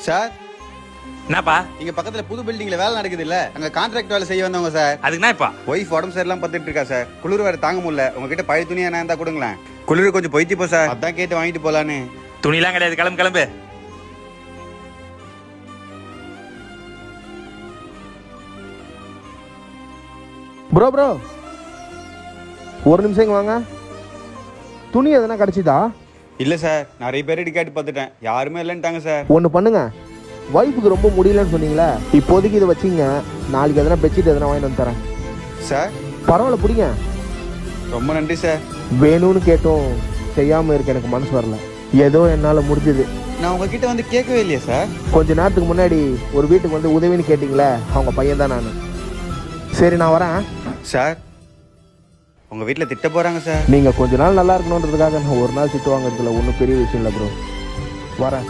Sir என்னப்பா இங்க பக்கத்துல புது பில்டிங்ல வேலை நடக்குது இல்ல, அங்க கான்ட்ராக்ட் வேலை செய்ய வந்தவங்க சார். அதுக்குன்னா இப்பா ஒய்ஃப் உடம்பு சரியில்லாம பத்துட்டு இருக்கா சார். குளிர் வேற தாங்க முடியல. உங்ககிட்ட பழைய துணி என்ன இருந்தா கொடுங்களேன். குளிர் கொஞ்சம் போயிட்டு போ சார், அதான் கேட்டு வாங்கிட்டு போலான்னு. துணிலாம் கிடையாது, கிளம்பு கிளம்பு. ப்ரோ ப்ரோ ஒரு நிமிஷம் இங்க வாங்க. துணி எதனா கிடைச்சிதா? இல்ல சார், நிறைய பேர் கேட்டு பார்த்துட்டேன், யாருமே இல்லைன்ட்டாங்க சார். ஒன்று பண்ணுங்க, ஒய்ஃபுக்கு ரொம்ப முடியலன்னு சொன்னீங்களே, இப்போதைக்கு இதை வச்சிங்க, நாளைக்கு எதனா பெட்ஷீட் எதனா வாங்கிட்டு வந்து தரேன். சார் பரவாயில்ல பிடிங்க. ரொம்ப நன்றி சார். வேணும்னு கேட்டும் செய்யாமல் இருக்க எனக்கு மனசு வரல, ஏதோ என்னால் முடிஞ்சுது. நான் உங்ககிட்ட வந்து கேட்கவே இல்லையா சார்? கொஞ்ச நேரத்துக்கு முன்னாடி ஒரு வீட்டுக்கு வந்து உதவின்னு கேட்டிங்களே, அவங்க பையன் தான் நான். சரி நான் வரேன் சார். உங்க வீட்டில் திட்ட போறாங்க சார். நீங்கள் கொஞ்ச நாள் நல்லா இருக்கணுன்றதுக்காக நான் ஒரு நாள் திட்டு வாங்குறதுல ஒன்றும் பெரிய விஷயம் இல்லை ப்ரோ. வரேன்.